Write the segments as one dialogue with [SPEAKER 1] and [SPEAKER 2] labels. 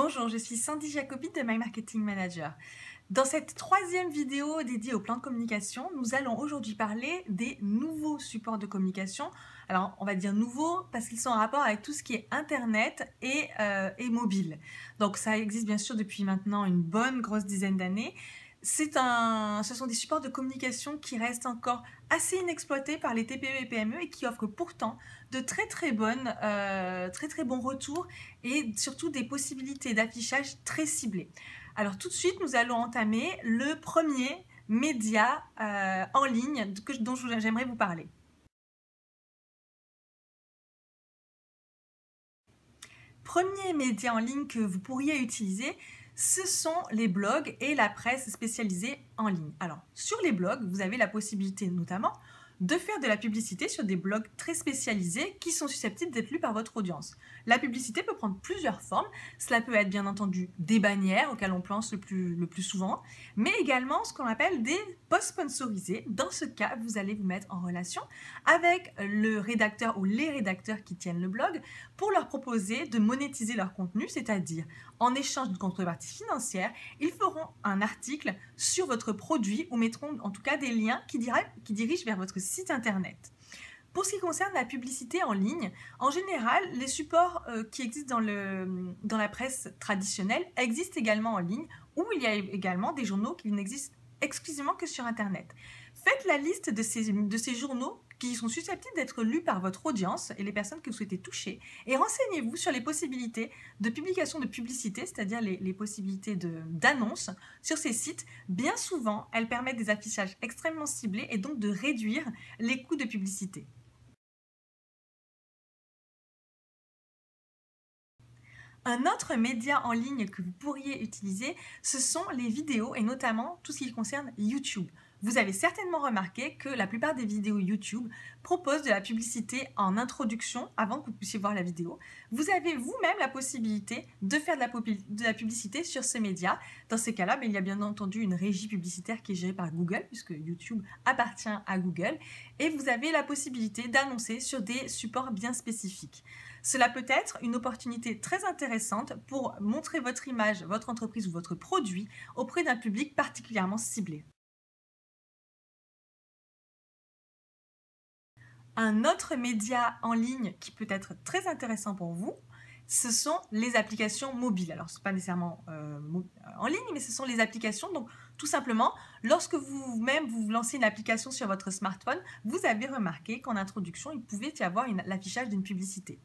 [SPEAKER 1] Bonjour, je suis Sandy Jacobi de My Marketing Manager. Dans cette troisième vidéo dédiée au plan de communication, nous allons aujourd'hui parler des nouveaux supports de communication. Alors, on va dire nouveaux parce qu'ils sont en rapport avec tout ce qui est Internet et mobile. Donc, ça existe bien sûr depuis maintenant une bonne grosse dizaine d'années. Ce sont des supports de communication qui restent encore assez inexploités par les TPE et PME et qui offrent pourtant de très bons retours et surtout des possibilités d'affichage très ciblées. Alors tout de suite, nous allons entamer le premier média en ligne dont j'aimerais vous parler. Premier média en ligne que vous pourriez utiliser, ce sont les blogs et la presse spécialisée en ligne. Alors, sur les blogs, vous avez la possibilité notamment de faire de la publicité sur des blogs très spécialisés qui sont susceptibles d'être lus par votre audience. La publicité peut prendre plusieurs formes. Cela peut être bien entendu des bannières auxquelles on pense le plus souvent, mais également ce qu'on appelle des posts sponsorisés. Dans ce cas, vous allez vous mettre en relation avec le rédacteur ou les rédacteurs qui tiennent le blog pour leur proposer de monétiser leur contenu, c'est-à-dire en échange d'une contrepartie financière, ils feront un article sur votre produit ou mettront en tout cas des liens qui dirigent vers votre site internet. Pour ce qui concerne la publicité en ligne, en général, les supports qui existent dans la presse traditionnelle existent également en ligne, où il y a également des journaux qui n'existent exclusivement que sur Internet. Faites la liste de ces journaux qui sont susceptibles d'être lus par votre audience et les personnes que vous souhaitez toucher, et renseignez-vous sur les possibilités de publication de publicité, c'est-à-dire les possibilités d'annonces sur ces sites. Bien souvent, elles permettent des affichages extrêmement ciblés et donc de réduire les coûts de publicité. Un autre média en ligne que vous pourriez utiliser, ce sont les vidéos et notamment tout ce qui concerne YouTube. Vous avez certainement remarqué que la plupart des vidéos YouTube proposent de la publicité en introduction avant que vous puissiez voir la vidéo. Vous avez vous-même la possibilité de faire de la publicité sur ce média. Dans ces cas-là, il y a bien entendu une régie publicitaire qui est gérée par Google puisque YouTube appartient à Google et vous avez la possibilité d'annoncer sur des supports bien spécifiques. Cela peut être une opportunité très intéressante pour montrer votre image, votre entreprise ou votre produit auprès d'un public particulièrement ciblé. Un autre média en ligne qui peut être très intéressant pour vous, ce sont les applications mobiles. Alors, ce n'est pas nécessairement en ligne, mais ce sont les applications. Donc, tout simplement, lorsque vous-même vous lancez une application sur votre smartphone, vous avez remarqué qu'en introduction, il pouvait y avoir l'affichage d'une publicité.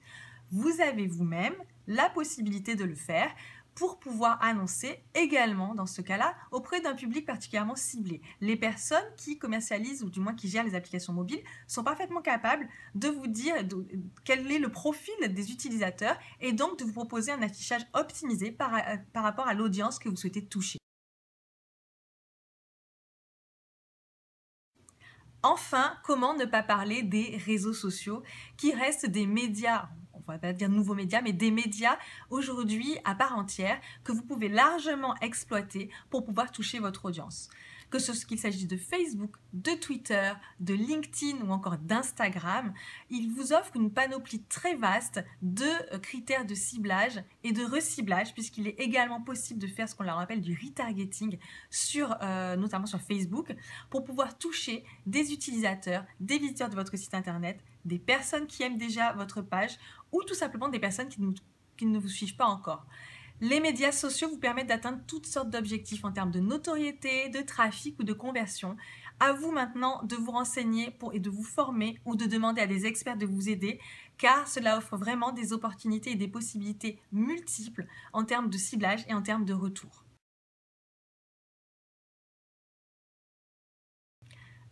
[SPEAKER 1] Vous avez vous-même la possibilité de le faire pour pouvoir annoncer également, dans ce cas-là, auprès d'un public particulièrement ciblé. Les personnes qui commercialisent, ou du moins qui gèrent les applications mobiles, sont parfaitement capables de vous dire quel est le profil des utilisateurs et donc de vous proposer un affichage optimisé par rapport à l'audience que vous souhaitez toucher. Enfin, comment ne pas parler des réseaux sociaux qui restent des médias, on ne va pas dire nouveaux médias, mais des médias aujourd'hui à part entière que vous pouvez largement exploiter pour pouvoir toucher votre audience. Qu'il s'agisse de Facebook, de Twitter, de LinkedIn ou encore d'Instagram, il vous offre une panoplie très vaste de critères de ciblage et de reciblage puisqu'il est également possible de faire ce qu'on leur appelle du retargeting notamment sur Facebook pour pouvoir toucher des utilisateurs, des visiteurs de votre site internet, des personnes qui aiment déjà votre page ou tout simplement des personnes qui ne vous suivent pas encore. Les médias sociaux vous permettent d'atteindre toutes sortes d'objectifs en termes de notoriété, de trafic ou de conversion. À vous maintenant de vous renseigner et de vous former ou de demander à des experts de vous aider car cela offre vraiment des opportunités et des possibilités multiples en termes de ciblage et en termes de retour.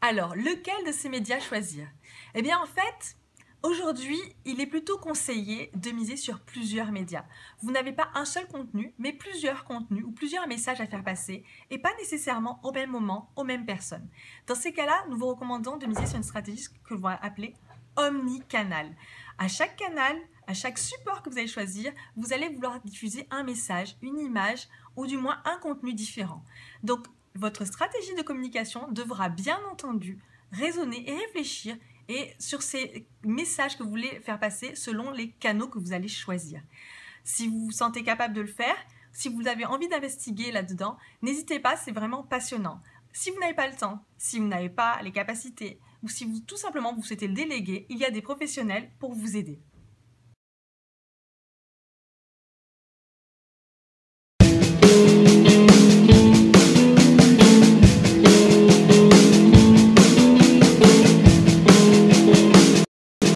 [SPEAKER 1] Alors, lequel de ces médias choisir? Eh bien, en fait, aujourd'hui, il est plutôt conseillé de miser sur plusieurs médias. Vous n'avez pas un seul contenu, mais plusieurs contenus ou plusieurs messages à faire passer et pas nécessairement au même moment, aux mêmes personnes. Dans ces cas-là, nous vous recommandons de miser sur une stratégie que l'on va appeler omnicanal. À chaque canal, à chaque support que vous allez choisir, vous allez vouloir diffuser un message, une image ou du moins un contenu différent. Donc, votre stratégie de communication devra bien entendu raisonner et réfléchir sur ces messages que vous voulez faire passer selon les canaux que vous allez choisir. Si vous vous sentez capable de le faire, si vous avez envie d'investiguer là-dedans, n'hésitez pas, c'est vraiment passionnant. Si vous n'avez pas le temps, si vous n'avez pas les capacités, ou si tout simplement vous souhaitez le déléguer, il y a des professionnels pour vous aider.